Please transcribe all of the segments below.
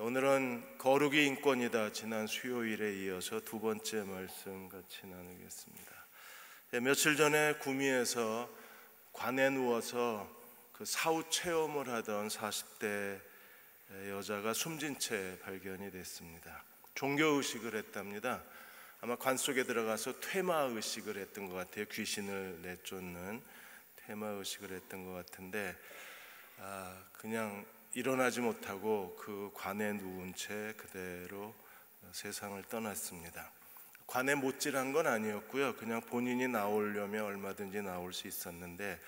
오늘은 거룩이 인권이다. 지난 수요일에 이어서 두 번째 말씀 같이 나누겠습니다. 며칠 전에 구미에서 관에 누워서 그 사후 체험을 하던 40대 여자가 숨진 채 발견이 됐습니다. 종교의식을 했답니다. 아마 관 속에 들어가서 퇴마의식을 했던 것 같아요. 귀신을 내쫓는 퇴마의식을 했던 것 같은데 그냥 일어나지 못하고 그 관에 누운 채 그대로 세상을 떠났습니다. 관에 못질한 건 아니었고요. 그냥 본인이 나오려면 얼마든지 나올 수 있었는데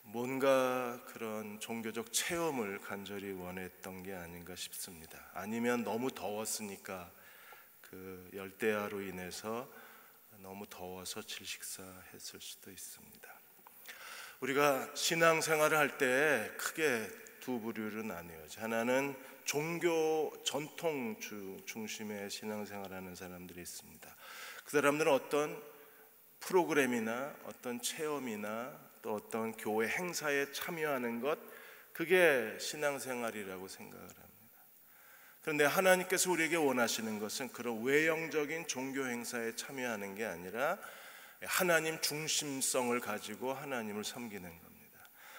뭔가 그런 종교적 체험을 간절히 원했던 게 아닌가 싶습니다. 아니면 너무 더웠으니까 그 열대야로 인해서 너무 더워서 질식사했을 수도 있습니다. 우리가 신앙생활을 할 때 크게 두 부류로 나뉘어져. 하나는 종교 전통 중심의 신앙생활하는 사람들이 있습니다. 그 사람들은 어떤 프로그램이나 어떤 체험이나 또 어떤 교회 행사에 참여하는 것, 그게 신앙생활이라고 생각을 합니다. 그런데 하나님께서 우리에게 원하시는 것은 그런 외형적인 종교 행사에 참여하는 게 아니라 하나님 중심성을 가지고 하나님을 섬기는 겁니다.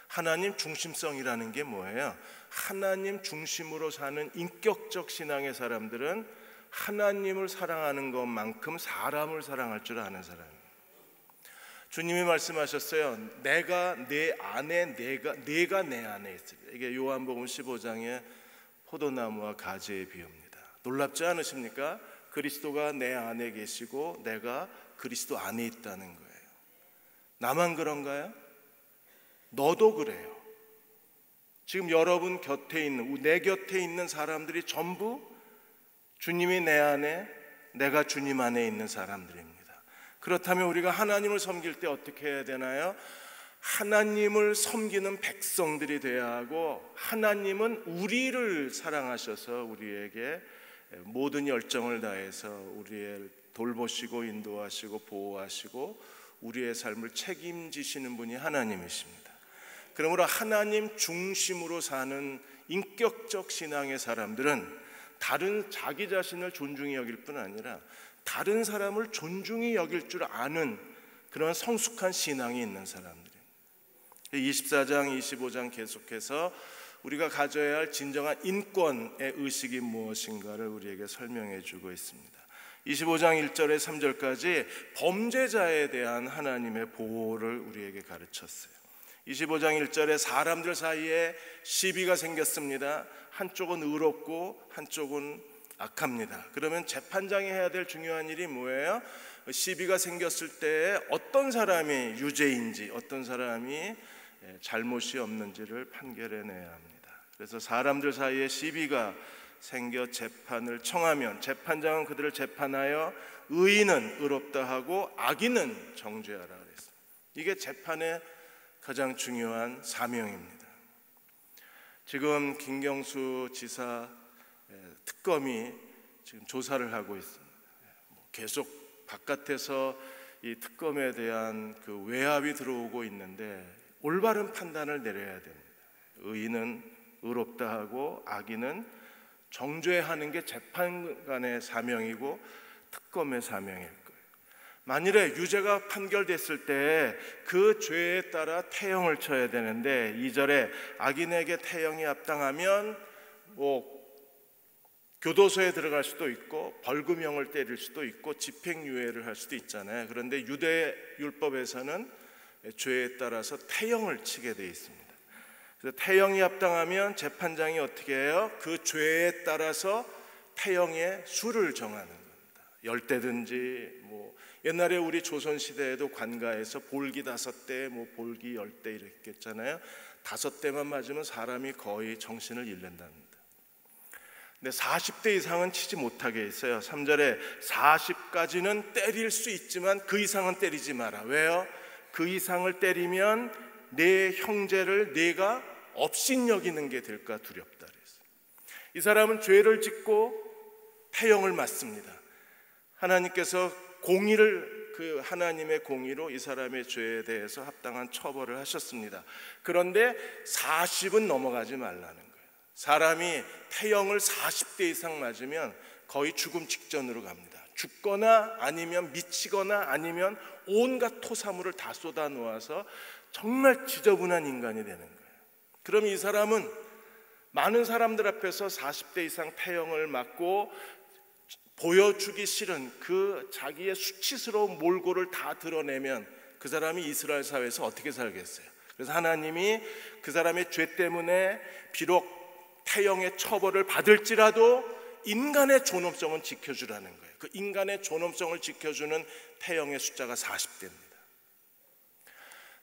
하나님 중심성이라는 게 뭐예요? 하나님 중심으로 사는 인격적 신앙의 사람들은 하나님을 사랑하는 것만큼 사람을 사랑할 줄 아는 사람이에요. 주님이 말씀하셨어요. 내가 내 안에, 내가 내 안에 있으리라. 이게 요한복음 15장의 포도나무와 가지의 비유입니다. 놀랍지 않으십니까? 그리스도가 내 안에 계시고 내가 그리스도 안에 있다는 거예요. 나만 그런가요? 너도 그래요. 지금 여러분 곁에 있는, 내 곁에 있는 사람들이 전부 주님이 내 안에, 내가 주님 안에 있는 사람들입니다. 그렇다면 우리가 하나님을 섬길 때 어떻게 해야 되나요? 하나님을 섬기는 백성들이 되어야 하고, 하나님은 우리를 사랑하셔서 우리에게 모든 열정을 다해서 우리를 돌보시고 인도하시고 보호하시고 우리의 삶을 책임지시는 분이 하나님이십니다. 그러므로 하나님 중심으로 사는 인격적 신앙의 사람들은 다른 자기 자신을 존중히 여길 뿐 아니라 다른 사람을 존중히 여길 줄 아는 그런 성숙한 신앙이 있는 사람들입니다. 24장, 25장 계속해서 우리가 가져야 할 진정한 인권의 의식이 무엇인가를 우리에게 설명해 주고 있습니다. 25장 1절에 3절까지 범죄자에 대한 하나님의 보호를 우리에게 가르쳤어요. 25장 1절에 사람들 사이에 시비가 생겼습니다. 한쪽은 의롭고 한쪽은 악합니다. 그러면 재판장이 해야 될 중요한 일이 뭐예요? 시비가 생겼을 때 어떤 사람이 유죄인지 어떤 사람이 잘못이 없는지를 판결해내야 합니다. 그래서 사람들 사이에 시비가 생겨 재판을 청하면 재판장은 그들을 재판하여 의인은 의롭다 하고 악인은 정죄하라 그랬어요. 이게 재판의 가장 중요한 사명입니다. 지금 김경수 지사 특검이 지금 조사를 하고 있습니다. 계속 바깥에서 이 특검에 대한 그 외압이 들어오고 있는데 올바른 판단을 내려야 됩니다. 의인은 의롭다 하고 악인은 정죄하는 게 재판관의 사명이고 특검의 사명일 거예요. 만일에 유죄가 판결됐을 때 그 죄에 따라 태형을 쳐야 되는데 2절에 악인에게 태형이 합당하면 교도소에 들어갈 수도 있고 벌금형을 때릴 수도 있고 집행유예를 할 수도 있잖아요. 그런데 유대 율법에서는 죄에 따라서 태형을 치게 돼 있습니다. 그래서 태형이 합당하면 재판장이 어떻게 해요? 그 죄에 따라서 태형의 수를 정하는 겁니다. 10대든지 옛날에 우리 조선시대에도 관가에서 볼기 5대, 볼기 10대 이렇게 했잖아요. 5대만 맞으면 사람이 거의 정신을 잃는답니다. 근데 40대 이상은 치지 못하게 했어요. 3절에 40까지는 때릴 수 있지만 그 이상은 때리지 마라. 왜요? 그 이상을 때리면 내 형제를 내가 업신여기는 게 될까 두렵다 그랬어요. 이 사람은 죄를 짓고 태형을 맞습니다. 하나님께서 공의를, 그 하나님의 공의로 이 사람의 죄에 대해서 합당한 처벌을 하셨습니다. 그런데 40은 넘어가지 말라는 거예요. 사람이 태형을 40대 이상 맞으면 거의 죽음 직전으로 갑니다. 죽거나 아니면 미치거나 아니면 온갖 토사물을 다 쏟아 놓아서 정말 지저분한 인간이 되는 거예요. 그럼 이 사람은 많은 사람들 앞에서 40대 이상 태형을 맞고 보여주기 싫은 그 자기의 수치스러운 몰골을 다 드러내면 그 사람이 이스라엘 사회에서 어떻게 살겠어요? 그래서 하나님이 그 사람의 죄 때문에 비록 태형의 처벌을 받을지라도 인간의 존엄성은 지켜주라는 거예요. 그 인간의 존엄성을 지켜주는 태형의 숫자가 40대입니다.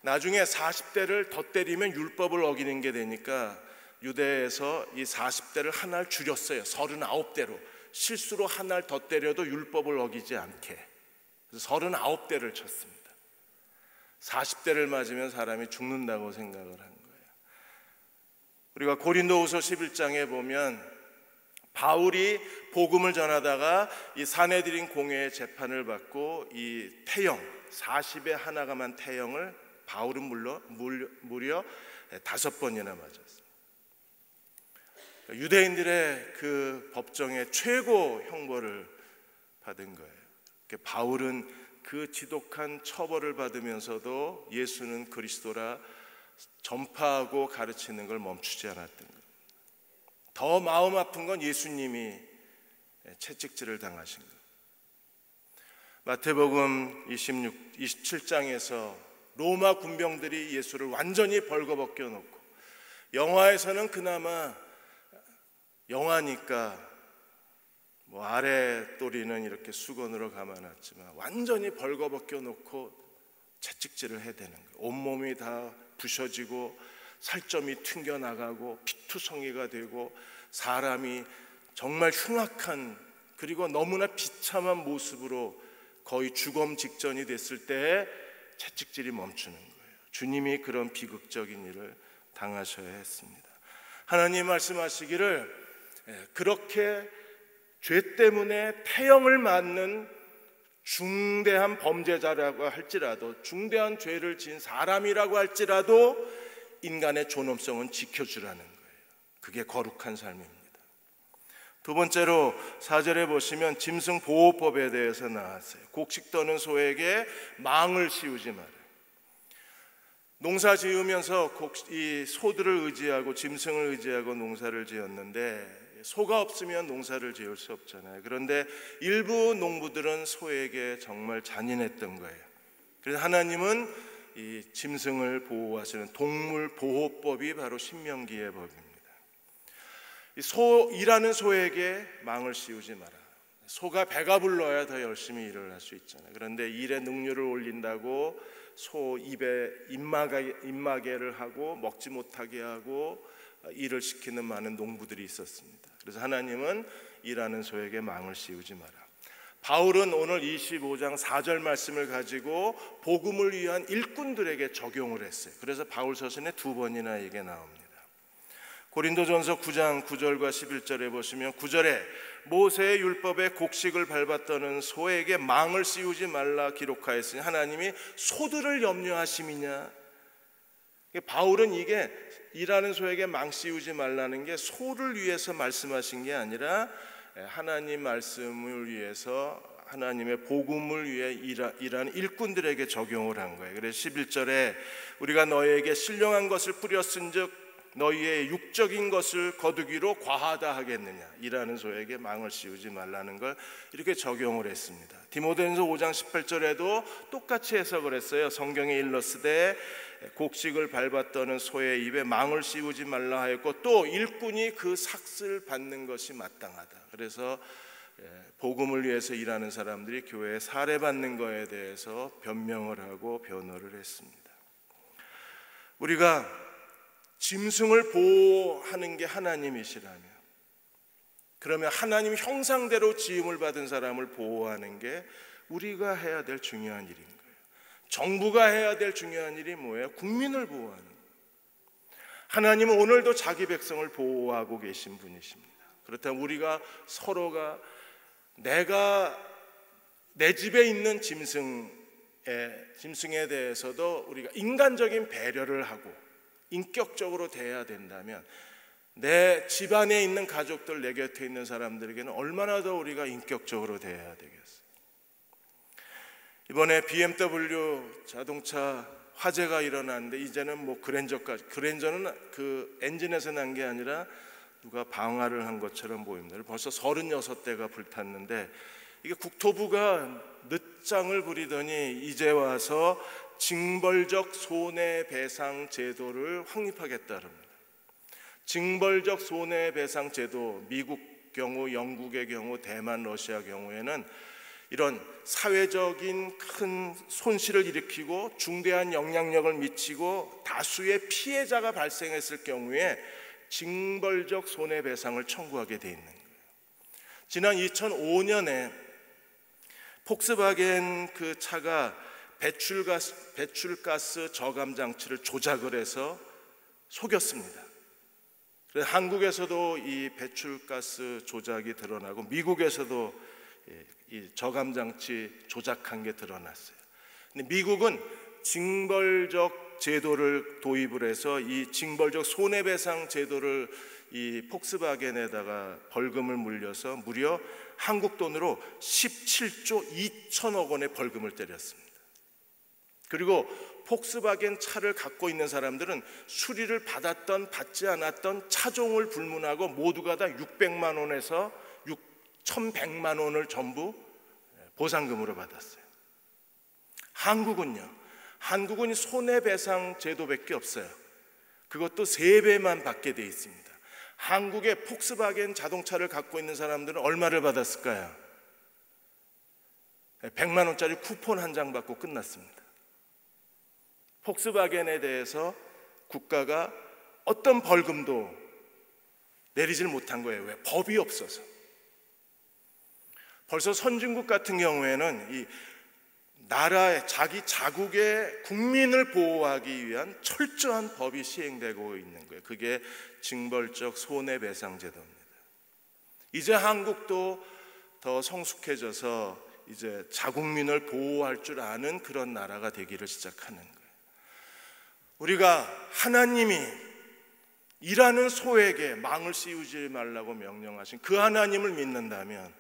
나중에 40대를 더 때리면 율법을 어기는 게 되니까 유대에서 이 40대를 하나를 줄였어요. 39대로. 실수로 하나를 더 때려도 율법을 어기지 않게. 그래서 39대를 쳤습니다. 40대를 맞으면 사람이 죽는다고 생각을 한 거예요. 우리가 고린도후서 11장에 보면 바울이 복음을 전하다가 이 사내들인 공회의 재판을 받고 이 태형 40에 하나가만 태형을 바울은 무려 5번이나 맞았습니다. 유대인들의 그 법정의 최고 형벌을 받은 거예요. 바울은 그 지독한 처벌을 받으면서도 예수는 그리스도라 전파하고 가르치는 걸 멈추지 않았던 거예요. 더 마음 아픈 건 예수님이 채찍질을 당하신 거예요. 마태복음 27장에서 로마 군병들이 예수를 완전히 벌거벗겨 놓고, 영화에서는 그나마 영화니까 뭐 아래 또리는 이렇게 수건으로 감아놨지만 완전히 벌거벗겨 놓고 채찍질을 해대는 거예요. 온몸이 다 부셔지고 살점이 튕겨나가고 피투성이가 되고 사람이 정말 흉악한, 그리고 너무나 비참한 모습으로 거의 죽음 직전이 됐을 때 채찍질이 멈추는 거예요. 주님이 그런 비극적인 일을 당하셔야 했습니다. 하나님 말씀하시기를 그렇게 죄 때문에 태형을 맞는 중대한 범죄자라고 할지라도, 중대한 죄를 지은 사람이라고 할지라도 인간의 존엄성은 지켜주라는 거예요. 그게 거룩한 삶입니다. 두 번째로 4절에 보시면 짐승 보호법에 대해서 나왔어요. 곡식 떠는 소에게 망을 씌우지 마라. 농사 지으면서 이 소들을 의지하고 짐승을 의지하고 농사를 지었는데 소가 없으면 농사를 지을 수 없잖아요. 그런데 일부 농부들은 소에게 정말 잔인했던 거예요. 그래서 하나님은 이 짐승을 보호하시는 동물 보호법이 바로 신명기의 법입니다. 일하는 소에게 망을 씌우지 마라. 소가 배가 불러야 더 열심히 일을 할 수 있잖아요. 그런데 일에 능률을 올린다고 소 입에 입마개를 하고 먹지 못하게 하고 일을 시키는 많은 농부들이 있었습니다. 그래서 하나님은 일하는 소에게 망을 씌우지 마라. 바울은 오늘 25장 4절 말씀을 가지고 복음을 위한 일꾼들에게 적용을 했어요. 그래서 바울 서신에 2번이나 이게 나옵니다. 고린도전서 9장 9절과 11절에 보시면 9절에 모세의 율법에 곡식을 밟았더는 소에게 망을 씌우지 말라 기록하였으니 하나님이 소들을 염려하심이냐. 바울은 이게 일하는 소에게 망 씌우지 말라는 게 소를 위해서 말씀하신 게 아니라 하나님 말씀을 위해서, 하나님의 복음을 위해 일하는 일꾼들에게 적용을 한 거예요. 그래서 11절에 우리가 너희에게 신령한 것을 뿌렸은즉 너희의 육적인 것을 거두기로 과하다 하겠느냐. 일하는 소에게 망을 씌우지 말라는 걸 이렇게 적용을 했습니다. 디모데전서 5장 18절에도 똑같이 해석을 했어요. 성경에 일렀으되 곡식을 밟았더는 소의 입에 망을 씌우지 말라 하였고 또 일꾼이 그 삭슬 받는 것이 마땅하다. 그래서 복음을 위해서 일하는 사람들이 교회에 살해받는 것에 대해서 변명을 하고 변호를 했습니다. 우리가 짐승을 보호하는 게 하나님이시라면, 그러면 하나님 형상대로 지음을 받은 사람을 보호하는 게 우리가 해야 될 중요한 일인 거예요. 정부가 해야 될 중요한 일이 뭐예요? 국민을 보호하는 거예요. 하나님은 오늘도 자기 백성을 보호하고 계신 분이십니다. 그렇다면 우리가 서로가 내가 내 집에 있는 짐승에 대해서도 우리가 인간적인 배려를 하고 인격적으로 대해야 된다면 내 집안에 있는 가족들, 내 곁에 있는 사람들에게는 얼마나 더 우리가 인격적으로 대해야 되겠어요. 이번에 BMW 자동차 화재가 일어났는데 이제는 뭐 그랜저는 그 엔진에서 난 게 아니라 누가 방화를 한 것처럼 보입니다. 벌써 36대가 불탔는데 이게 국토부가 늦장을 부리더니 이제 와서 징벌적 손해배상 제도를 확립하겠다 합니다. 징벌적 손해배상 제도, 미국 경우, 영국의 경우, 대만, 러시아 경우에는 이런 사회적인 큰 손실을 일으키고 중대한 영향력을 미치고 다수의 피해자가 발생했을 경우에 징벌적 손해배상을 청구하게 돼 있는 거예요. 지난 2005년에 폭스바겐 그 차가 배출가스 저감 장치를 조작을 해서 속였습니다. 그래서 한국에서도 이 배출가스 조작이 드러나고 미국에서도 이 저감 장치 조작한 게 드러났어요. 근데 미국은 징벌적 제도를 도입을 해서 이 징벌적 손해배상 제도를 이 폭스바겐에다가 벌금을 물려서 무려 한국 돈으로 17조 2천억 원의 벌금을 때렸습니다. 그리고 폭스바겐 차를 갖고 있는 사람들은 수리를 받았던 받지 않았던 차종을 불문하고 모두가 다 600만 원에서 1,100만 원을 전부 보상금으로 받았어요. 한국은 손해배상 제도밖에 없어요. 그것도 3배만 받게 돼 있습니다. 한국의 폭스바겐 자동차를 갖고 있는 사람들은 얼마를 받았을까요? 100만 원짜리 쿠폰 한 장 받고 끝났습니다. 폭스바겐에 대해서 국가가 어떤 벌금도 내리질 못한 거예요. 왜? 법이 없어서. 벌써 선진국 같은 경우에는 이 나라의 자기 자국의 국민을 보호하기 위한 철저한 법이 시행되고 있는 거예요. 그게 징벌적 손해배상 제도입니다. 이제 한국도 더 성숙해져서 이제 자국민을 보호할 줄 아는 그런 나라가 되기를 시작하는 거예요. 우리가 하나님이 일하는 소에게 망을 씌우지 말라고 명령하신 그 하나님을 믿는다면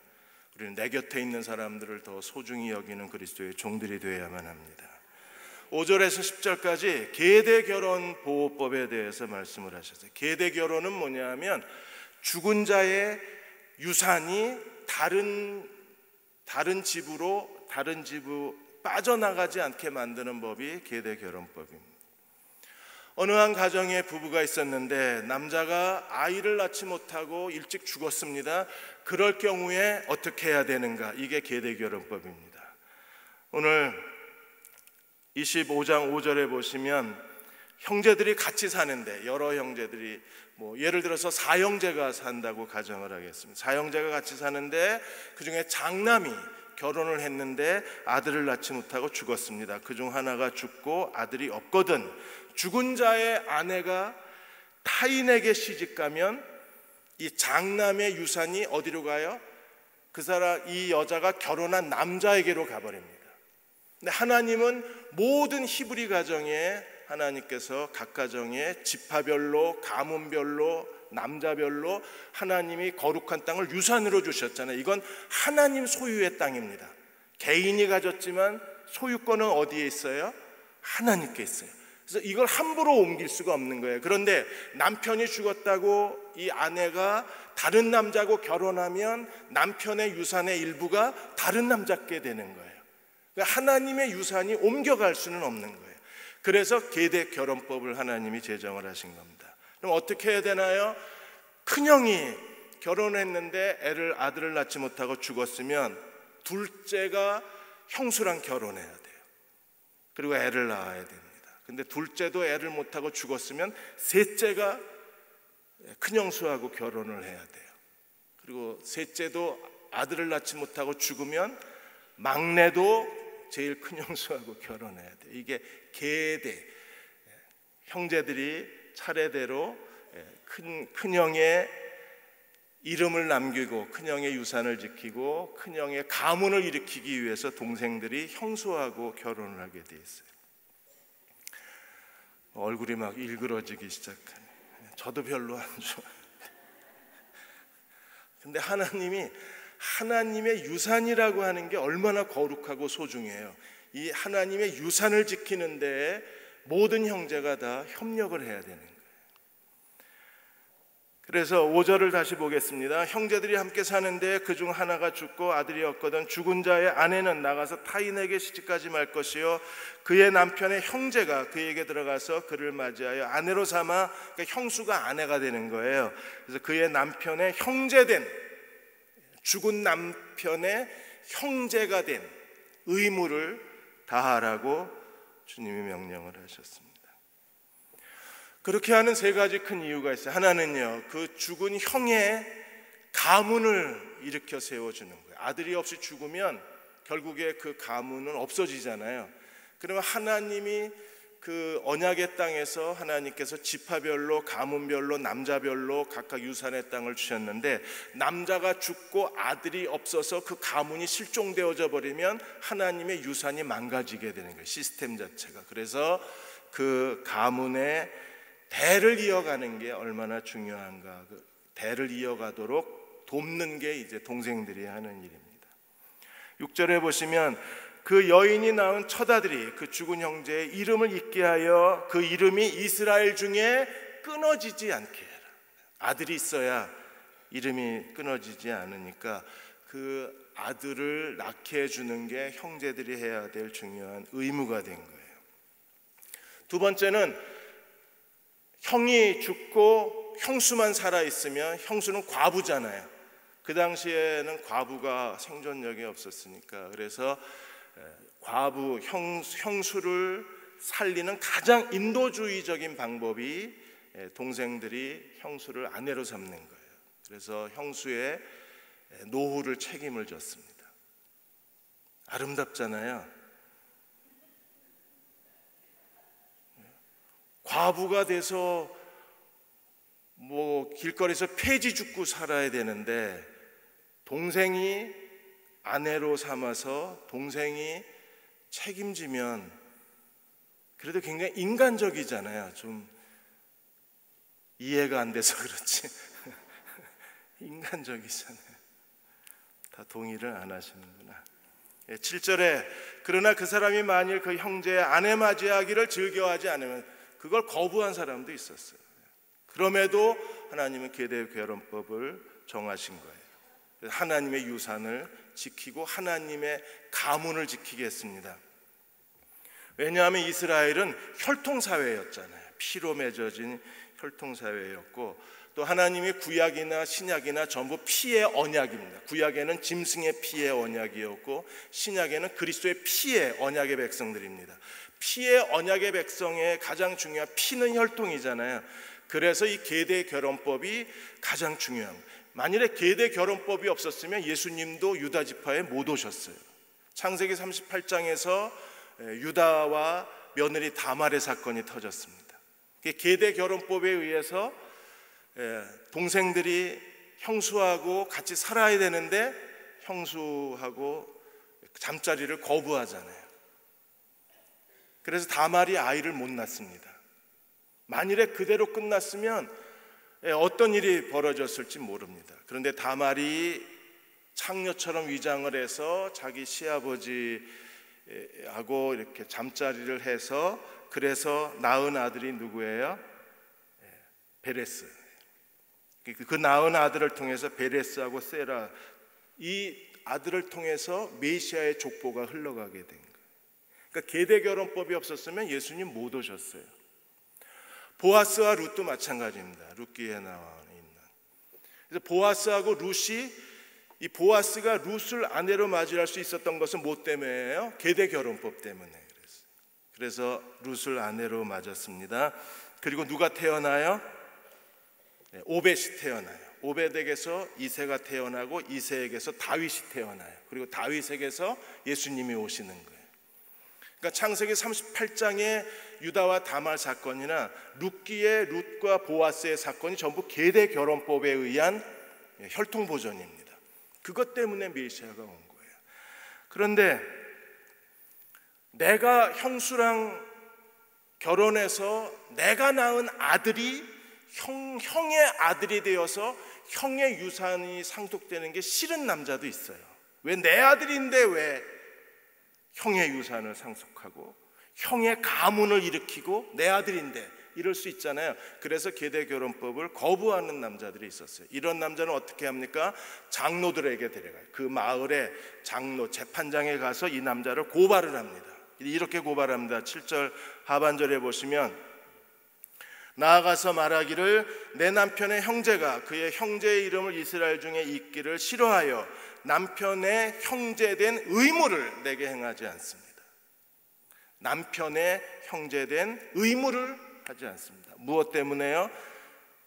우리는 내 곁에 있는 사람들을 더 소중히 여기는 그리스도의 종들이 되어야만 합니다. 5절에서 10절까지 계대결혼보호법에 대해서 말씀을 하셨어요. 계대결혼은 뭐냐면 죽은 자의 유산이 다른 집으로 빠져나가지 않게 만드는 법이 계대결혼법입니다. 어느 한 가정에 부부가 있었는데 남자가 아이를 낳지 못하고 일찍 죽었습니다. 그럴 경우에 어떻게 해야 되는가? 이게 계대결혼법입니다. 오늘 25장 5절에 보시면 형제들이 같이 사는데 여러 형제들이 예를 들어서 사형제가 산다고 가정을 하겠습니다. 사형제가 같이 사는데 그중에 장남이 결혼을 했는데 아들을 낳지 못하고 죽었습니다. 그중 하나가 죽고 아들이 없거든 죽은 자의 아내가 타인에게 시집가면 이 장남의 유산이 어디로 가요? 이 여자가 결혼한 남자에게로 가버립니다. 근데 하나님은 모든 히브리 가정에 하나님께서 각 가정에 지파별로 가문별로 남자별로 하나님이 거룩한 땅을 유산으로 주셨잖아요. 이건 하나님 소유의 땅입니다. 개인이 가졌지만 소유권은 어디에 있어요? 하나님께 있어요. 그래서 이걸 함부로 옮길 수가 없는 거예요. 그런데 남편이 죽었다고 이 아내가 다른 남자하고 결혼하면 남편의 유산의 일부가 다른 남자께 되는 거예요. 그러니까 하나님의 유산이 옮겨갈 수는 없는 거예요. 그래서 계대 결혼법을 하나님이 제정을 하신 겁니다. 그럼 어떻게 해야 되나요? 큰형이 결혼했는데 아들을 낳지 못하고 죽었으면 둘째가 형수랑 결혼해야 돼요. 그리고 애를 낳아야 됩니다. 근데 둘째도 애를 못하고 죽었으면 셋째가 큰형수하고 결혼을 해야 돼요. 그리고 셋째도 아들을 낳지 못하고 죽으면 막내도 제일 큰형수하고 결혼해야 돼요. 이게 계대, 형제들이 차례대로 큰형의 이름을 남기고 큰형의 유산을 지키고 큰형의 가문을 일으키기 위해서 동생들이 형수하고 결혼을 하게 돼 있어요. 얼굴이 막 일그러지기 시작해요. 저도 별로 안 좋아요. 근데 하나님이 하나님의 유산이라고 하는 게 얼마나 거룩하고 소중해요. 이 하나님의 유산을 지키는 데에 모든 형제가 다 협력을 해야 되는 거예요. 그래서 5절을 다시 보겠습니다. 형제들이 함께 사는데 그중 하나가 죽고 아들이 없거든 죽은 자의 아내는 나가서 타인에게 시집가지 말 것이요 그의 남편의 형제가 그에게 들어가서 그를 맞이하여 아내로 삼아, 그러니까 형수가 아내가 되는 거예요. 그래서 그의 남편의 형제된, 죽은 남편의 형제가 된 의무를 다하라고 주님이 명령을 하셨습니다. 그렇게 하는 세 가지 큰 이유가 있어요. 하나는요, 그 죽은 형의 가문을 일으켜 세워주는 거예요. 아들이 없이 죽으면 결국에 그 가문은 없어지잖아요. 그러면 하나님이 그 언약의 땅에서 하나님께서 지파별로, 가문별로, 남자별로 각각 유산의 땅을 주셨는데, 남자가 죽고 아들이 없어서 그 가문이 실종되어져 버리면 하나님의 유산이 망가지게 되는 거예요, 시스템 자체가. 그래서 그 가문의 대를 이어가는 게 얼마나 중요한가, 그 대를 이어가도록 돕는 게 이제 동생들이 하는 일입니다. 6절에 보시면 그 여인이 낳은 첫아들이 그 죽은 형제의 이름을 잊게 하여 그 이름이 이스라엘 중에 끊어지지 않게 해라. 아들이 있어야 이름이 끊어지지 않으니까 그 아들을 낳게 해주는 게 형제들이 해야 될 중요한 의무가 된 거예요. 두 번째는 형이 죽고 형수만 살아있으면, 형수는 과부잖아요. 그 당시에는 과부가 생존력이 없었으니까, 그래서 과부, 형수를 살리는 가장 인도주의적인 방법이 동생들이 형수를 아내로 삼는 거예요. 그래서 형수의 노후를 책임을 졌습니다. 아름답잖아요. 과부가 돼서 뭐 길거리에서 폐지 죽고 살아야 되는데 동생이 아내로 삼아서 동생이 책임지면 그래도 굉장히 인간적이잖아요. 좀 이해가 안 돼서 그렇지 인간적이잖아요. 다 동의를 안 하시는구나. 7절에 그러나 그 사람이 만일 그 형제의 아내 맞이하기를 즐겨하지 않으면, 그걸 거부한 사람도 있었어요. 그럼에도 하나님은 계대 결혼법을 정하신 거예요. 하나님의 유산을 지키고 하나님의 가문을 지키겠습니다. 왜냐하면 이스라엘은 혈통사회였잖아요. 피로 맺어진 혈통사회였고, 또 하나님의 구약이나 신약이나 전부 피의 언약입니다. 구약에는 짐승의 피의 언약이었고 신약에는 그리스도의 피의 언약의 백성들입니다. 피의 언약의 백성의 가장 중요한 피는 혈통이잖아요. 그래서 이 계대 결혼법이 가장 중요한 거예요. 만일에 계대 결혼법이 없었으면 예수님도 유다 지파에 못 오셨어요. 창세기 38장에서 유다와 며느리 다말의 사건이 터졌습니다. 계대 결혼법에 의해서 동생들이 형수하고 같이 살아야 되는데 형수하고 잠자리를 거부하잖아요. 그래서 다말이 아이를 못 낳습니다. 만일에 그대로 끝났으면 어떤 일이 벌어졌을지 모릅니다. 그런데 다말이 창녀처럼 위장을 해서 자기 시아버지하고 이렇게 잠자리를 해서, 그래서 낳은 아들이 누구예요? 베레스. 그 낳은 아들을 통해서 베레스하고 세라, 이 아들을 통해서 메시아의 족보가 흘러가게 된 거예요. 그러니까 계대 결혼법이 없었으면 예수님 못 오셨어요. 보아스와 룻도 마찬가지입니다. 룻기에 나와 있는. 그래서 보아스하고 룻이, 이 보아스가 룻을 아내로 맞이할 수 있었던 것은 뭐 때문에요? 계대 결혼법 때문에. 그래서 룻을 아내로 맞았습니다. 그리고 누가 태어나요? 오벳이 태어나요. 오벳에게서 이새가 태어나고 이새에게서 다윗이 태어나요. 그리고 다윗에게서 예수님이 오시는 거예요. 그러니까 창세기 38장의 유다와 다말 사건이나 룻기의 룻과 보아스의 사건이 전부 계대 결혼법에 의한 혈통 보존입니다. 그것 때문에 메시아가 온 거예요. 그런데 내가 형수랑 결혼해서 내가 낳은 아들이 형의 아들이 되어서 형의 유산이 상속되는 게 싫은 남자도 있어요. 왜 내 아들인데 왜 형의 유산을 상속하고 형의 가문을 일으키고 내 아들인데 이럴 수 있잖아요. 그래서 계대결혼법을 거부하는 남자들이 있었어요. 이런 남자는 어떻게 합니까? 장로들에게 데려가요. 그 마을의 장로 재판장에 가서 이 남자를 고발을 합니다. 이렇게 고발합니다. 7절 하반절에 보시면 나아가서 말하기를 내 남편의 형제가 그의 형제의 이름을 이스라엘 중에 잊기를 싫어하여 남편의 형제된 의무를 내게 행하지 않습니다. 남편의 형제된 의무를 하지 않습니다. 무엇 때문에요?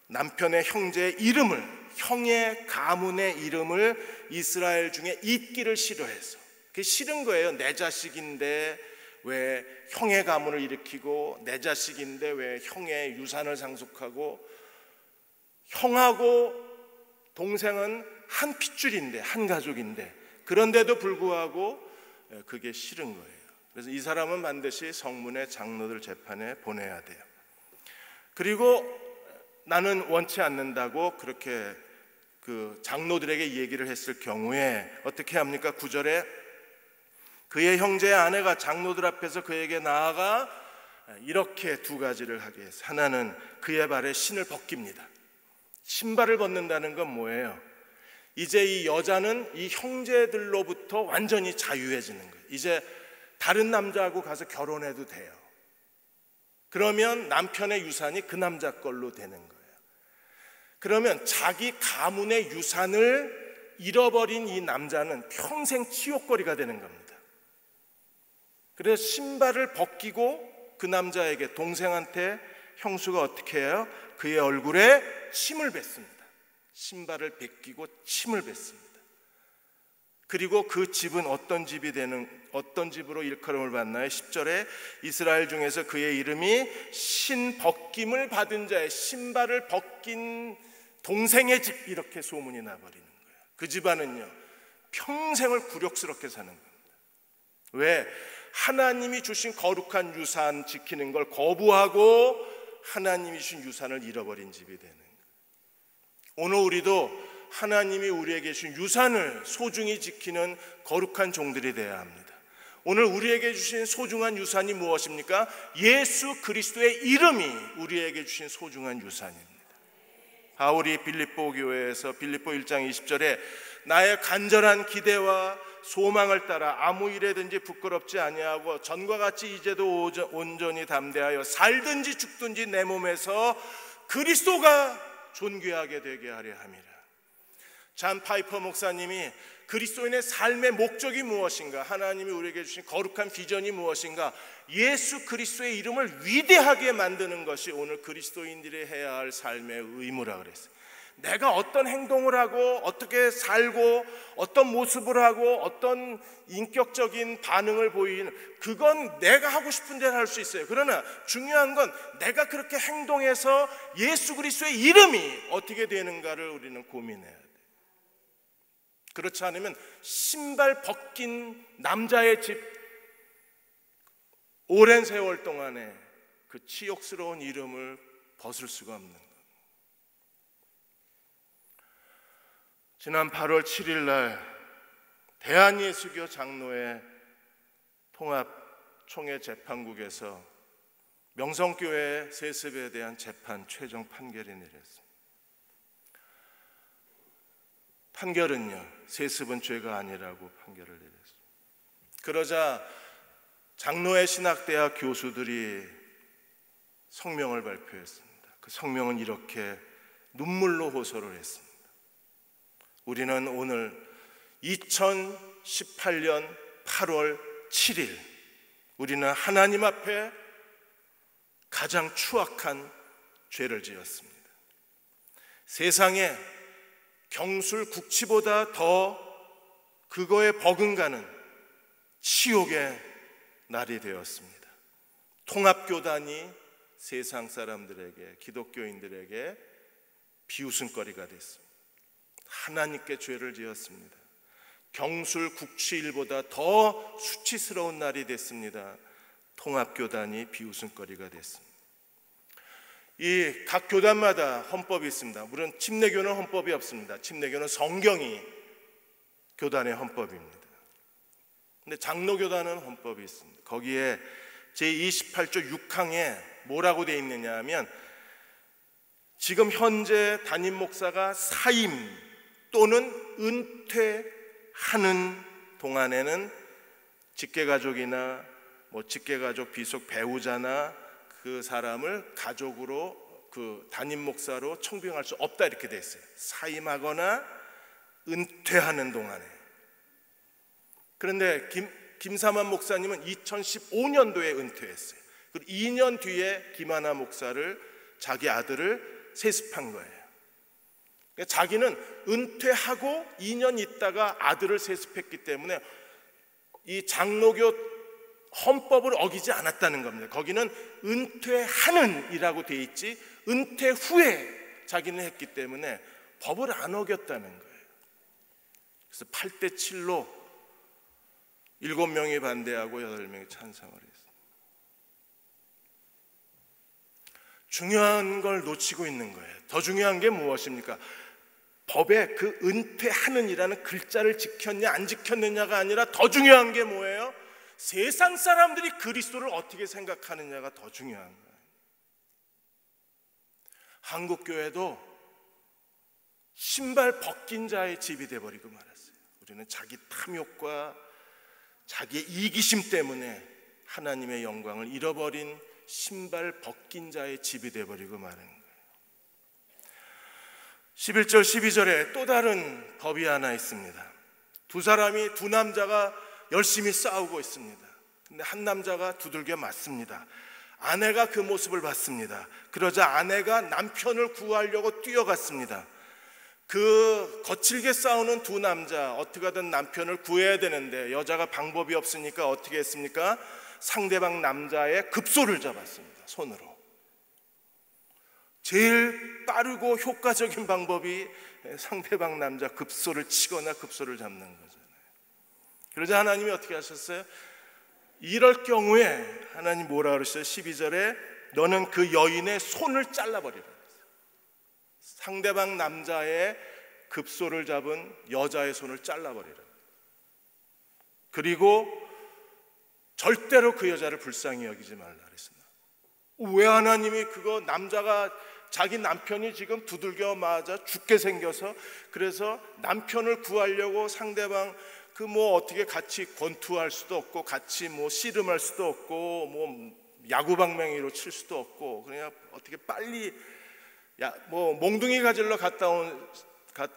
남편의 형제의 이름을, 형의 가문의 이름을 이스라엘 중에 잊기를 싫어해서. 그게 싫은 거예요. 내 자식인데 왜 형의 가문을 일으키고, 내 자식인데 왜 형의 유산을 상속하고, 형하고 동생은 한 핏줄인데, 한 가족인데, 그런데도 불구하고 그게 싫은 거예요. 그래서 이 사람은 반드시 성문의 장로들 재판에 보내야 돼요. 그리고 나는 원치 않는다고 그렇게 그 장로들에게 얘기를 했을 경우에 어떻게 합니까? 9절에 그의 형제의 아내가 장로들 앞에서 그에게 나아가 이렇게 두 가지를 하게 해서, 하나는 그의 발에 신을 벗깁니다. 신발을 벗는다는 건 뭐예요? 이제 이 여자는 이 형제들로부터 완전히 자유해지는 거예요. 이제 다른 남자하고 가서 결혼해도 돼요. 그러면 남편의 유산이 그 남자 걸로 되는 거예요. 그러면 자기 가문의 유산을 잃어버린 이 남자는 평생 치욕거리가 되는 겁니다. 그래서 신발을 벗기고 그 남자에게, 동생한테 형수가 어떻게 해요? 그의 얼굴에 침을 뱉습니다. 신발을 벗기고 침을 뱉습니다. 그리고 그 집은 어떤 집으로 일컬음을 받나요? 10절에 이스라엘 중에서 그의 이름이 신벗김을 받은 자의, 신발을 벗긴 동생의 집, 이렇게 소문이 나버리는 거예요. 그 집안은요 평생을 굴욕스럽게 사는 겁니다. 왜? 하나님이 주신 거룩한 유산 지키는 걸 거부하고 하나님이 주신 유산을 잃어버린 집이 되는 거예요. 오늘 우리도 하나님이 우리에게 주신 유산을 소중히 지키는 거룩한 종들이 되어야 합니다. 오늘 우리에게 주신 소중한 유산이 무엇입니까? 예수 그리스도의 이름이 우리에게 주신 소중한 유산입니다. 바울이 빌립보 교회에서 빌립보 1장 20절에 나의 간절한 기대와 소망을 따라 아무 일에든지 부끄럽지 아니하고 전과 같이 이제도 온전히 담대하여 살든지 죽든지 내 몸에서 그리스도가 존귀하게 되게 하려 함이라. 잔 파이퍼 목사님이 그리스도인의 삶의 목적이 무엇인가, 하나님이 우리에게 주신 거룩한 비전이 무엇인가, 예수 그리스도의 이름을 위대하게 만드는 것이 오늘 그리스도인들이 해야 할 삶의 의무라 그랬어요. 내가 어떤 행동을 하고 어떻게 살고 어떤 모습을 하고 어떤 인격적인 반응을 보이는, 그건 내가 하고 싶은 대로 할 수 있어요. 그러나 중요한 건 내가 그렇게 행동해서 예수 그리스도의 이름이 어떻게 되는가를 우리는 고민해야 돼요. 그렇지 않으면 신발 벗긴 남자의 집, 오랜 세월 동안에 그 치욕스러운 이름을 벗을 수가 없는 거예요. 지난 8월 7일 날 대한예수교 장로회 통합총회 재판국에서 명성교회 세습에 대한 재판 최종 판결이 내렸습니다. 판결은요, 세습은 죄가 아니라고 판결을 내렸습니다. 그러자 장로회 신학대학 교수들이 성명을 발표했습니다. 그 성명은 이렇게 눈물로 호소를 했습니다. 우리는 오늘 2018년 8월 7일 우리는 하나님 앞에 가장 추악한 죄를 지었습니다. 세상에 경술 국치보다 더 그거에 버금가는 치욕의 날이 되었습니다. 통합교단이 세상 사람들에게, 기독교인들에게 비웃음거리가 됐습니다. 하나님께 죄를 지었습니다. 경술 국치일보다 더 수치스러운 날이 됐습니다. 통합교단이 비웃음거리가 됐습니다. 이 각 교단마다 헌법이 있습니다. 물론 침례교는 헌법이 없습니다. 침례교는 성경이 교단의 헌법입니다. 근데 장로교단은 헌법이 있습니다. 거기에 제28조 6항에 뭐라고 되어 있느냐 하면, 지금 현재 담임 목사가 사임 또는 은퇴하는 동안에는 직계가족이나 직계가족 비속 배우자나 그 사람을 가족으로 그 담임 목사로 청빙할 수 없다, 이렇게 되어 있어요. 사임하거나 은퇴하는 동안에. 그런데 김삼환 목사님은 2015년도에 은퇴했어요. 그리고 2년 뒤에 김하나 목사를, 자기 아들을 세습한 거예요. 그러니까 자기는 은퇴하고 2년 있다가 아들을 세습했기 때문에 이 장로교 헌법을 어기지 않았다는 겁니다. 거기는 은퇴하는 이라고 돼 있지 은퇴 후에 자기는 했기 때문에 법을 안 어겼다는 거예요. 그래서 8대7로 7명이 반대하고 8명이 찬성을 했습니다. 중요한 걸 놓치고 있는 거예요. 더 중요한 게 무엇입니까? 법에 그 은퇴하는 이라는 글자를 지켰냐 안 지켰느냐가 아니라 더 중요한 게 뭐예요? 세상 사람들이 그리스도를 어떻게 생각하느냐가 더 중요한 거예요. 한국 교회도 신발 벗긴 자의 집이 돼버리고 말았어요. 우리는 자기 탐욕과 자기의 이기심 때문에 하나님의 영광을 잃어버린 신발 벗긴 자의 집이 돼버리고 마는 거예요. 11절 12절에 또 다른 법이 하나 있습니다. 두 남자가 열심히 싸우고 있습니다. 근데 한 남자가 두들겨 맞습니다. 아내가 그 모습을 봤습니다. 그러자 아내가 남편을 구하려고 뛰어갔습니다. 그 거칠게 싸우는 두 남자, 어떻게 하든 남편을 구해야 되는데 여자가 방법이 없으니까 어떻게 했습니까? 상대방 남자의 급소를 잡았습니다. 손으로. 제일 빠르고 효과적인 방법이 상대방 남자 급소를 치거나 급소를 잡는 거잖아요. 그러자 하나님이 어떻게 하셨어요? 이럴 경우에 하나님 뭐라 그러셨어요? 12절에 너는 그 여인의 손을 잘라버리라. 상대방 남자의 급소를 잡은 여자의 손을 잘라버리라. 그리고 절대로 그 여자를 불쌍히 여기지 말라 그랬습니다. 왜 하나님이 그거, 남자가 자기 남편이 지금 두들겨 맞아 죽게 생겨서, 그래서 남편을 구하려고 상대방 그 어떻게 같이 권투할 수도 없고 같이 씨름할 수도 없고 야구방망이로 칠 수도 없고, 그냥 어떻게 빨리 몽둥이 가지러 갔다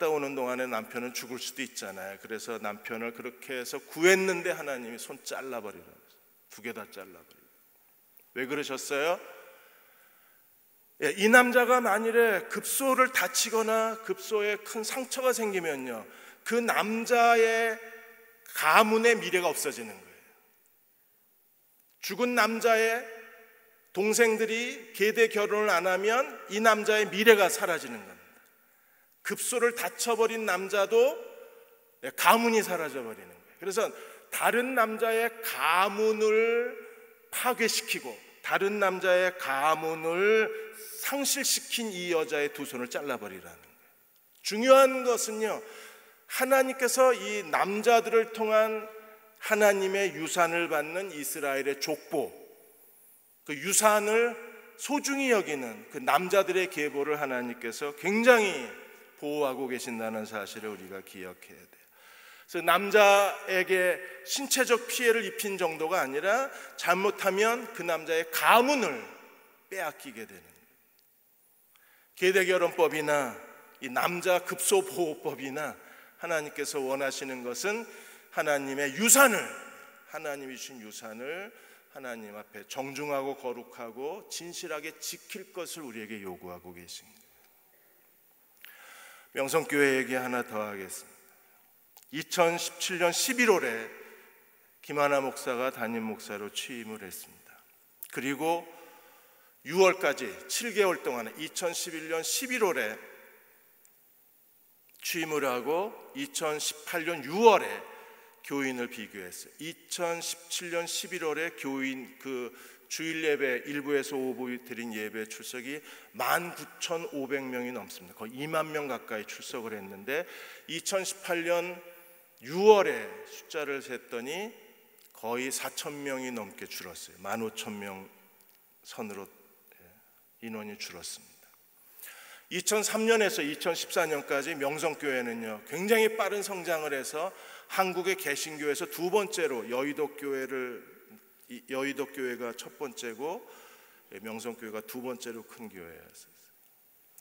오는 동안에 남편은 죽을 수도 있잖아요. 그래서 남편을 그렇게 해서 구했는데 하나님이 손 잘라버리라, 두 개 다 잘라버리라. 왜 그러셨어요? 이 남자가 만일에 급소를 다치거나 급소에 큰 상처가 생기면요, 그 남자의 가문의 미래가 없어지는 거예요. 죽은 남자의 동생들이 계대 결혼을 안 하면 이 남자의 미래가 사라지는 겁니다. 급소를 다쳐버린 남자도 가문이 사라져버리는 거예요. 그래서 다른 남자의 가문을 파괴시키고 다른 남자의 가문을 상실시킨 이 여자의 두 손을 잘라버리라는 거예요. 중요한 것은요, 하나님께서 이 남자들을 통한 하나님의 유산을 받는 이스라엘의 족보, 그 유산을 소중히 여기는 그 남자들의 계보를 하나님께서 굉장히 보호하고 계신다는 사실을 우리가 기억해야 돼요. 그래서 남자에게 신체적 피해를 입힌 정도가 아니라 잘못하면 그 남자의 가문을 빼앗기게 되는 거예요. 계대결혼법이나 이 남자 급소보호법이나 하나님께서 원하시는 것은 하나님의 유산을, 하나님이 주신 유산을 하나님 앞에 정중하고 거룩하고 진실하게 지킬 것을 우리에게 요구하고 계신 거예요. 명성교회 얘기 하나 더 하겠습니다. 2017년 11월에 김하나 목사가 담임 목사로 취임을 했습니다. 그리고 6월까지 7개월 동안에 2011년 11월에 취임을 하고 2018년 6월에 교인을 비교했어요. 2017년 11월에 교인 주일 예배 1부에서 5부 드린 예배 출석이 19,500명이 넘습니다. 거의 2만 명 가까이 출석을 했는데 2018년 6월에 숫자를 셌더니 거의 4,000명이 넘게 줄었어요. 15,000명 선으로 인원이 줄었습니다. 2003년에서 2014년까지 명성교회는요 굉장히 빠른 성장을 해서 한국의 개신교에서 두 번째로 여의도 교회가 첫 번째고 명성교회가 두 번째로 큰 교회였어요.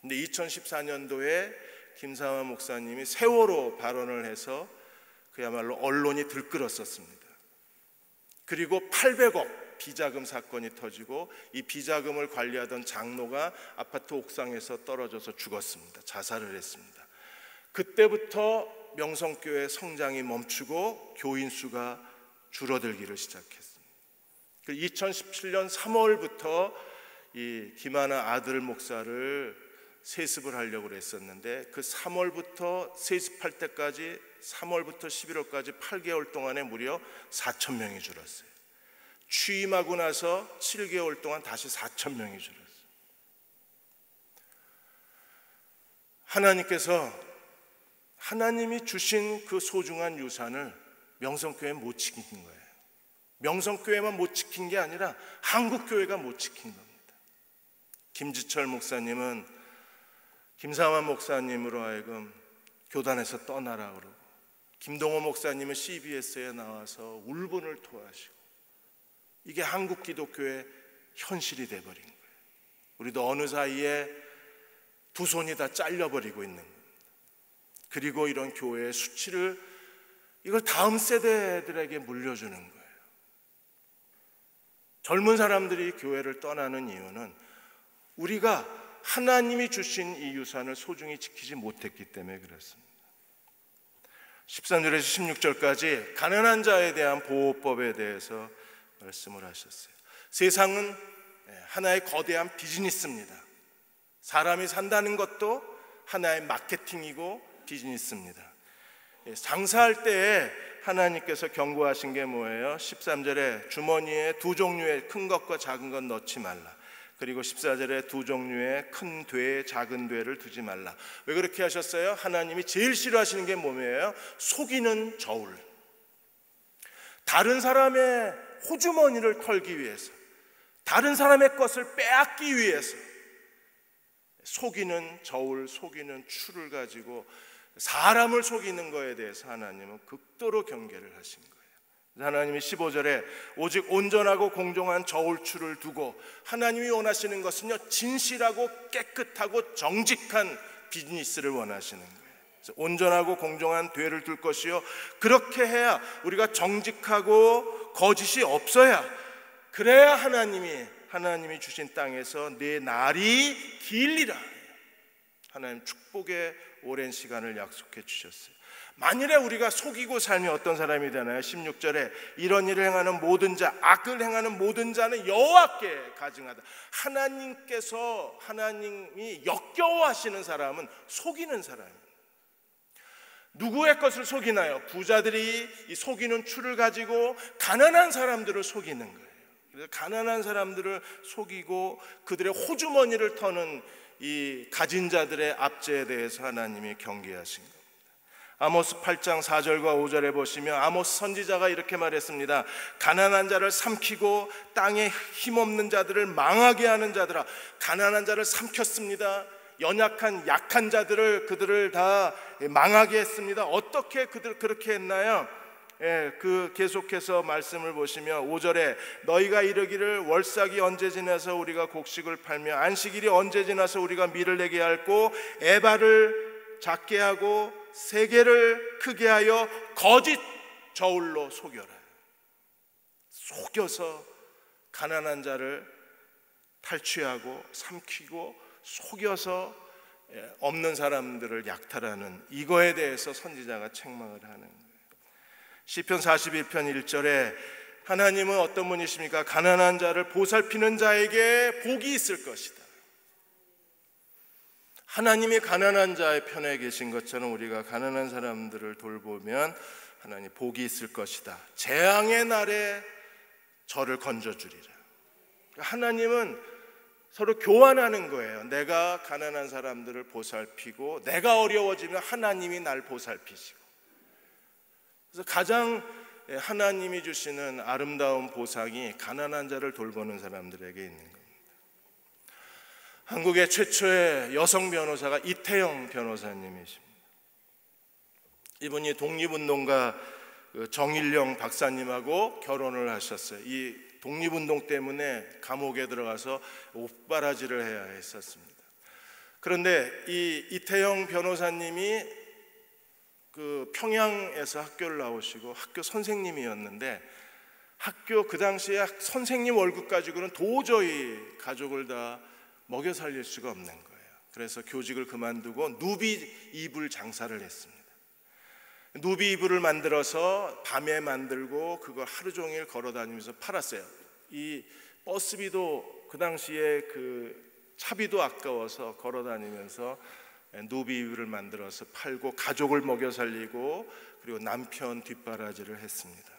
근데 2014년도에 김상환 목사님이 세월호 발언을 해서 그야말로 언론이 들끓었었습니다. 그리고 800억 비자금 사건이 터지고 이 비자금을 관리하던 장로가 아파트 옥상에서 떨어져서 죽었습니다. 자살을 했습니다. 그때부터 명성교회 성장이 멈추고 교인 수가 줄어들기를 시작했습니다. 2017년 3월부터 이 김하나 아들 목사를 세습을 하려고 했었는데 그 3월부터 세습할 때까지 3월부터 11월까지 8개월 동안에 무려 4,000명이 줄었어요. 취임하고 나서 7개월 동안 다시 4,000명이 줄었어요. 하나님이 주신 그 소중한 유산을 명성교회는 못 지킨 거예요. 명성교회만 못 지킨 게 아니라 한국교회가 못 지킨 겁니다. 김지철 목사님은 김상환 목사님으로 하여금 교단에서 떠나라 그러고, 김동호 목사님은 CBS에 나와서 울분을 토하시고, 이게 한국 기독교의 현실이 돼버린 거예요. 우리도 어느 사이에 두 손이 다 잘려버리고 있는 겁니다. 그리고 이런 교회의 수치를 이걸 다음 세대들에게 물려주는 거예요. 젊은 사람들이 교회를 떠나는 이유는 우리가 하나님이 주신 이 유산을 소중히 지키지 못했기 때문에 그렇습니다. 13절에서 16절까지 가난한 자에 대한 보호법에 대해서 말씀을 하셨어요. 세상은 하나의 거대한 비즈니스입니다. 사람이 산다는 것도 하나의 마케팅이고 비즈니스입니다. 장사할 때에 하나님께서 경고하신 게 뭐예요? 13절에 주머니에 두 종류의 큰 것과 작은 것 넣지 말라. 그리고 14절에 두 종류의 큰 되에 작은 되를 두지 말라. 왜 그렇게 하셨어요? 하나님이 제일 싫어하시는 게 뭐예요? 속이는 저울. 다른 사람의 호주머니를 털기 위해서, 다른 사람의 것을 빼앗기 위해서 속이는 저울, 속이는 추를 가지고 사람을 속이는 거에 대해서 하나님은 극도로 경계를 하신 거예요. 하나님이 15절에 오직 온전하고 공정한 저울추를 두고, 하나님이 원하시는 것은요 진실하고 깨끗하고 정직한 비즈니스를 원하시는 거예요. 그래서 온전하고 공정한 되를 둘 것이요, 그렇게 해야 우리가 정직하고 거짓이 없어야, 그래야 하나님이 주신 땅에서 내 날이 길리라. 하나님 축복의 오랜 시간을 약속해 주셨어요. 만일에 우리가 속이고 살면 어떤 사람이 되나요? 16절에 이런 일을 행하는 모든 자, 악을 행하는 모든 자는 여호와께 가증하다. 하나님이 역겨워하시는 사람은 속이는 사람입니다. 누구의 것을 속이나요? 부자들이 이 속이는 추를 가지고 가난한 사람들을 속이는 거예요. 그래서 가난한 사람들을 속이고 그들의 호주머니를 터는 이 가진 자들의 압제에 대해서 하나님이 경계하신 겁니다. 아모스 8장 4절과 5절에 보시면 아모스 선지자가 이렇게 말했습니다. 가난한 자를 삼키고 땅에 힘없는 자들을 망하게 하는 자들아. 가난한 자를 삼켰습니다. 연약한 약한 그들을 다 망하게 했습니다. 어떻게 그들 그렇게 했나요? 그 계속해서 말씀을 보시면 5절에 너희가 이르기를 월삭이 언제 지나서 우리가 곡식을 팔며 안식일이 언제 지나서 우리가 밀을 내게 할고 에바를 작게 하고 세계를 크게 하여 거짓 저울로 속여라. 속여서 가난한 자를 탈취하고 삼키고 속여서 없는 사람들을 약탈하는 이거에 대해서 선지자가 책망을 하는 거예요. 시편 41편 1절에 하나님은 어떤 분이십니까? 가난한 자를 보살피는 자에게 복이 있을 것이다. 하나님이 가난한 자의 편에 계신 것처럼 우리가 가난한 사람들을 돌보면 하나님 복이 있을 것이다. 재앙의 날에 저를 건져주리라. 하나님은 서로 교환하는 거예요. 내가 가난한 사람들을 보살피고 내가 어려워지면 하나님이 날 보살피시고. 그래서 가장 하나님이 주시는 아름다운 보상이 가난한 자를 돌보는 사람들에게 있는 겁니다. 한국의 최초의 여성 변호사가 이태영 변호사님이십니다. 이분이 독립운동가 정일영 박사님하고 결혼을 하셨어요. 이 독립운동 때문에 감옥에 들어가서 옥바라지를 해야 했었습니다. 그런데 이 이태영 변호사님이 평양에서 학교를 나오시고 학교 선생님이었는데, 학교 그 당시에 선생님 월급 가지고는 도저히 가족을 다 먹여 살릴 수가 없는 거예요. 그래서 교직을 그만두고 누비 이불 장사를 했습니다. 누비 이불을 만들어서 밤에 만들고 그걸 하루 종일 걸어 다니면서 팔았어요. 이 버스비도 그 당시에 차비도 아까워서 걸어 다니면서 누비 이불을 만들어서 팔고 가족을 먹여 살리고, 그리고 남편 뒷바라지를 했습니다.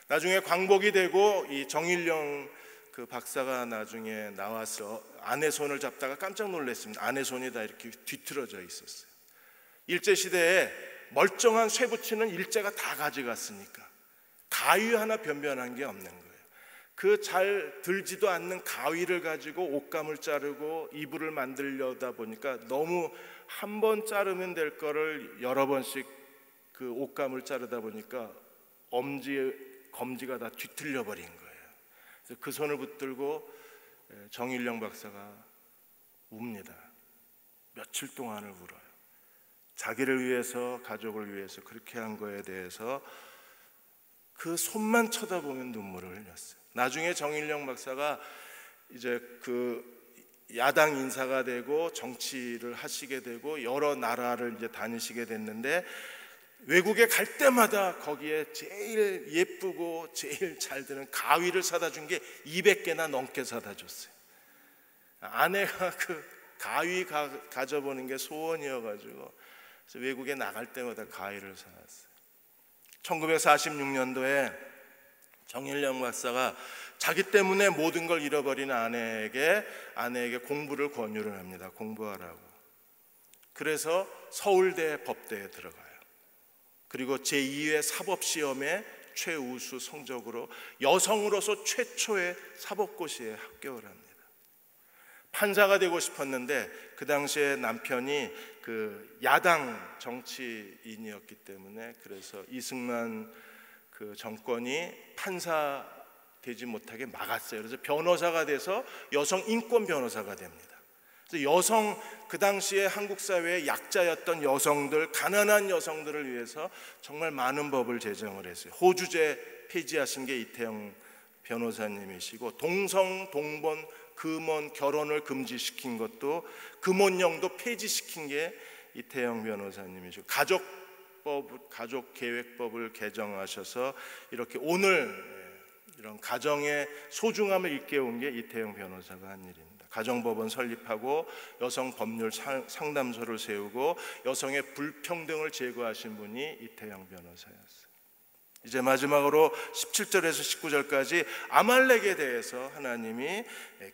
나중에 광복이 되고 이 정일영 박사가 나중에 나와서 아내 손을 잡다가 깜짝 놀랐습니다. 아내 손이 다 이렇게 뒤틀어져 있었어요. 일제시대에 멀쩡한 쇠붙이는 일제가 다 가져갔으니까 가위 하나 변변한 게 없는 거예요. 잘 들지도 않는 가위를 가지고 옷감을 자르고 이불을 만들려다 보니까 너무 한 번 자르면 될 거를 여러 번씩 옷감을 자르다 보니까 검지가 다 뒤틀려 버린 거예요. 그래서 그 손을 붙들고 정일영 박사가 웁니다. 며칠 동안을 울어요. 자기를 위해서, 가족을 위해서 그렇게 한 거에 대해서 그 손만 쳐다보면 눈물을 흘렸어요. 나중에 정일영 박사가 이제 야당 인사가 되고 정치를 하시게 되고 여러 나라를 이제 다니시게 됐는데, 외국에 갈 때마다 거기에 제일 예쁘고 제일 잘 드는 가위를 사다 준 게 200개나 넘게 사다 줬어요. 아내가 가위 가져보는 게 소원이어가지고 외국에 나갈 때마다 가위를 사왔어요. 1946년도에 정일영 박사가 자기 때문에 모든 걸 잃어버린 아내에게 공부를 권유를 합니다. 공부하라고. 그래서 서울대 법대에 들어가요. 그리고 제2회 사법시험에 최우수 성적으로 여성으로서 최초의 사법고시에 합격을 합니다. 판사가 되고 싶었는데 그 당시에 남편이 야당 정치인이었기 때문에, 그래서 이승만 정권이 판사 되지 못하게 막았어요. 그래서 변호사가 돼서 여성 인권 변호사가 됩니다. 그래서 그 당시에 한국 사회의 약자였던 여성들, 가난한 여성들을 위해서 정말 많은 법을 제정을 했어요. 호주제 폐지하신 게 이태영 변호사님이시고, 동성, 동본, 금혼 결혼을 금지시킨 것도, 금혼령도 폐지시킨 게 이태영 변호사님이시고, 가족계획법을 개정하셔서 이렇게 오늘 이런 가정의 소중함을 일깨운 게 이태영 변호사가 한 일입니다. 가정법원 설립하고 여성 법률 상담소를 세우고 여성의 불평등을 제거하신 분이 이태영 변호사였어요. 이제 마지막으로 17절에서 19절까지 아말렉에 대해서 하나님이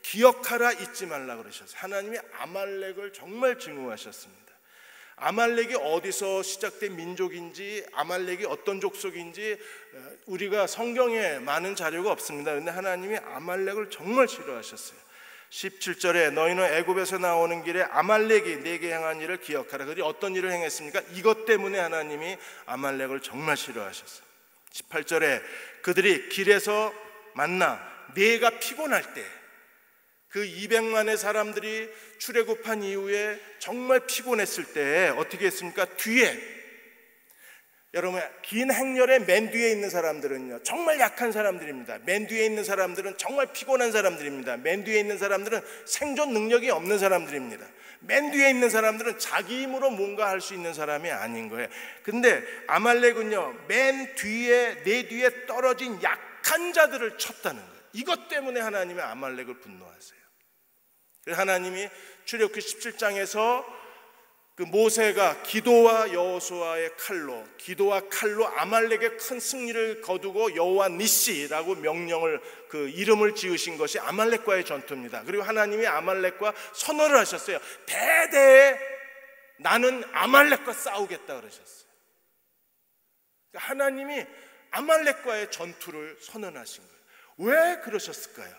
기억하라, 잊지 말라 그러셨어요. 하나님이 아말렉을 정말 증오하셨습니다. 아말렉이 어디서 시작된 민족인지, 아말렉이 어떤 족속인지 우리가 성경에 많은 자료가 없습니다. 그런데 하나님이 아말렉을 정말 싫어하셨어요. 17절에 너희는 애굽에서 나오는 길에 아말렉이 내게 행한 일을 기억하라. 그들이 어떤 일을 행했습니까? 이것 때문에 하나님이 아말렉을 정말 싫어하셨어요. 18절에 그들이 길에서 만나 내가 피곤할 때, 200만의 사람들이 출애굽한 이후에 정말 피곤했을 때 어떻게 했습니까? 뒤에, 여러분, 긴 행렬의 맨 뒤에 있는 사람들은요 정말 약한 사람들입니다. 맨 뒤에 있는 사람들은 정말 피곤한 사람들입니다. 맨 뒤에 있는 사람들은 생존 능력이 없는 사람들입니다. 맨 뒤에 있는 사람들은 자기 힘으로 뭔가 할 수 있는 사람이 아닌 거예요. 근데 아말렉은요 맨 뒤에, 내 뒤에 떨어진 약한 자들을 쳤다는 거예요. 이것 때문에 하나님이 아말렉을 분노하세요. 그래서 하나님이 출애굽기 17장에서 그 모세가 기도와 칼로 아말렉의 큰 승리를 거두고 여호와 니시라고 명령을 그 이름을 지으신 것이 아말렉과의 전투입니다. 그리고 하나님이 아말렉과 선언을 하셨어요. 대대에 나는 아말렉과 싸우겠다 그러셨어요. 그러니까 하나님이 아말렉과의 전투를 선언하신 거예요. 왜 그러셨을까요?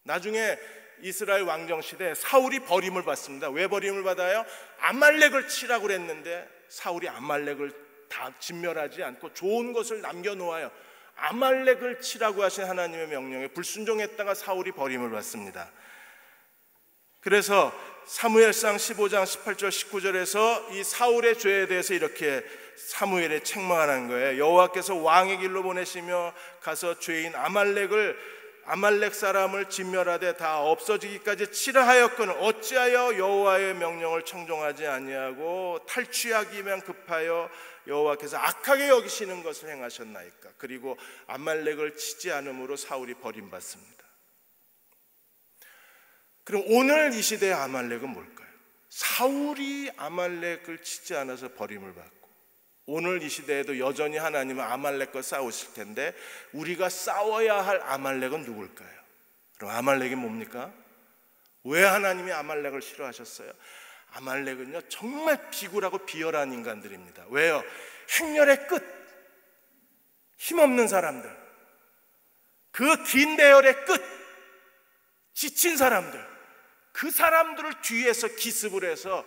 나중에 이스라엘 왕정 시대에 사울이 버림을 받습니다. 왜 버림을 받아요? 아말렉을 치라고 그랬는데 사울이 아말렉을 다 진멸하지 않고 좋은 것을 남겨놓아요. 아말렉을 치라고 하신 하나님의 명령에 불순종했다가 사울이 버림을 받습니다. 그래서 사무엘상 15장 18절 19절에서 이 사울의 죄에 대해서 이렇게 사무엘에 책망하는 거예요. 여호와께서 왕의 길로 보내시며 가서 죄인 아말렉 사람을 진멸하되 다 없어지기까지 치라 하였거늘 어찌하여 여호와의 명령을 청종하지 아니하고 탈취하기만 급하여 여호와께서 악하게 여기시는 것을 행하셨나이까. 그리고 아말렉을 치지 않음으로 사울이 버림받습니다. 그럼 오늘 이 시대의 아말렉은 뭘까요? 사울이 아말렉을 치지 않아서 버림을 받고 오늘 이 시대에도 여전히 하나님은 아말렉과 싸우실 텐데 우리가 싸워야 할 아말렉은 누굴까요? 그럼 아말렉이 뭡니까? 왜 하나님이 아말렉을 싫어하셨어요? 아말렉은요 정말 비굴하고 비열한 인간들입니다. 왜요? 행렬의 끝, 힘없는 사람들, 그 긴 대열의 끝, 지친 사람들, 그 사람들을 뒤에서 기습을 해서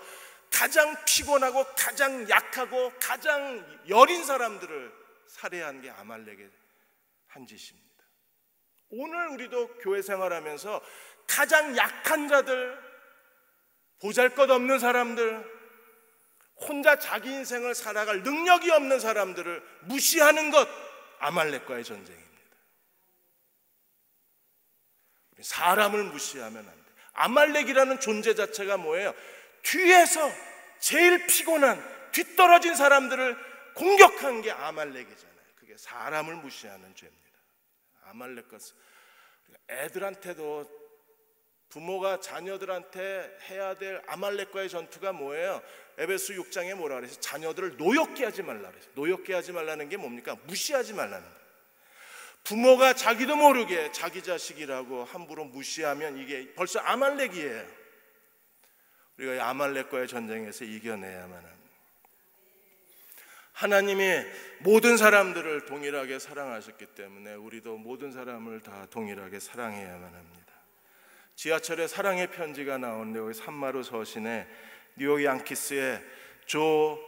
가장 피곤하고 가장 약하고 가장 여린 사람들을 살해한 게 아말렉의 한 짓입니다. 오늘 우리도 교회 생활하면서 가장 약한 자들, 보잘것없는 사람들, 혼자 자기 인생을 살아갈 능력이 없는 사람들을 무시하는 것, 아말렉과의 전쟁입니다. 사람을 무시하면 안 돼. 아말렉이라는 존재 자체가 뭐예요? 뒤에서 제일 피곤한 뒤떨어진 사람들을 공격한 게 아말렉이잖아요. 그게 사람을 무시하는 죄입니다. 아말렉과 애들한테도 부모가 자녀들한테 해야 될 아말렉과의 전투가 뭐예요? 에베소 6장에 뭐라 그래서 자녀들을 노엽게 하지 말라 그래서 노엽게 하지 말라는 게 뭡니까? 무시하지 말라는 거예요. 부모가 자기도 모르게 자기 자식이라고 함부로 무시하면 이게 벌써 아말렉이에요. 우리가 이 아말렉과의 전쟁에서 이겨내야만 합니다. 하나님이 모든 사람들을 동일하게 사랑하셨기 때문에 우리도 모든 사람을 다 동일하게 사랑해야만 합니다. 지하철에 사랑의 편지가 나오는데 여기 산마루 서신에 뉴욕 양키스의 조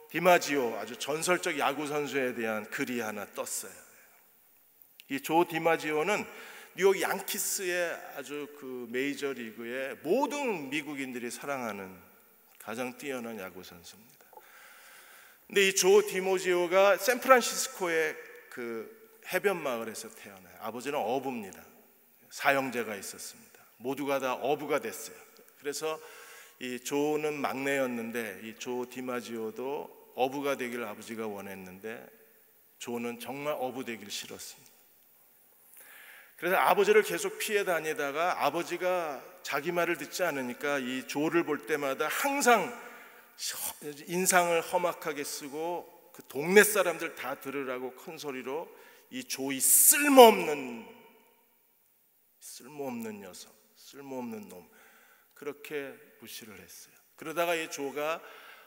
디마지오 아주 전설적 야구 선수에 대한 글이 하나 떴어요. 이 조 디마지오는 뉴욕 양키스의 아주 그 메이저 리그의 모든 미국인들이 사랑하는 가장 뛰어난 야구 선수입니다. 근데 이 조 디마지오가 샌프란시스코의 그 해변 마을에서 태어나요. 아버지는 어부입니다. 사형제가 있었습니다. 모두가 다 어부가 됐어요. 그래서 이 조는 막내였는데 이 조 디마지오도 어부가 되길 아버지가 원했는데 조는 정말 어부 되길 싫었습니다. 그래서 아버지를 계속 피해 다니다가 아버지가 자기 말을 듣지 않으니까 이 조를 볼 때마다 항상 인상을 험악하게 쓰고 그 동네 사람들 다 들으라고 큰 소리로 이 조이 쓸모없는 녀석, 쓸모없는 놈 그렇게 무시를 했어요. 그러다가 이 조가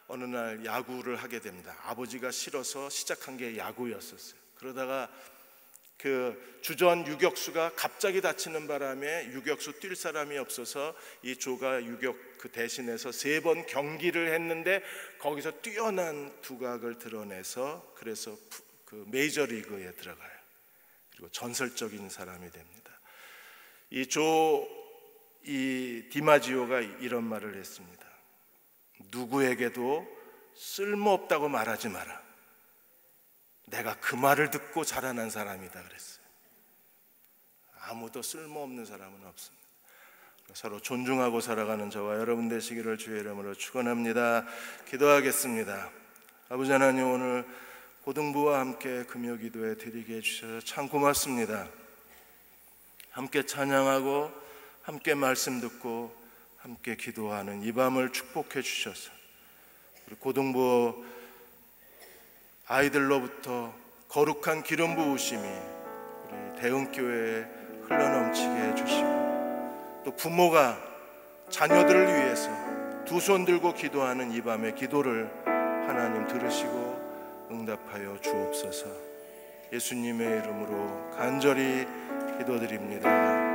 어느 날 야구를 하게 됩니다. 아버지가 싫어서 시작한 게 야구였었어요. 그러다가 그 주전 유격수가 갑자기 다치는 바람에 유격수 뛸 사람이 없어서 이 조가 유격 그 대신해서 3번 경기를 했는데 거기서 뛰어난 두각을 드러내서 그래서 그 메이저리그에 들어가요. 그리고 전설적인 사람이 됩니다. 이 디마지오가 이런 말을 했습니다. 누구에게도 쓸모없다고 말하지 마라. 내가 그 말을 듣고 자라난 사람이다 그랬어요. 아무도 쓸모없는 사람은 없습니다. 서로 존중하고 살아가는 저와 여러분 되시기를 주의 이름으로 축원합니다. 기도하겠습니다. 아버지 하나님, 오늘 고등부와 함께 금요 기도에 드리게 해주셔서 참 고맙습니다. 함께 찬양하고 함께 말씀 듣고 함께 기도하는 이 밤을 축복해 주셔서 우리 고등부 아이들로부터 거룩한 기름 부으심이 우리 대흥교회에 흘러넘치게 해주시고, 또 부모가 자녀들을 위해서 두 손 들고 기도하는 이 밤의 기도를 하나님 들으시고 응답하여 주옵소서. 예수님의 이름으로 간절히 기도드립니다.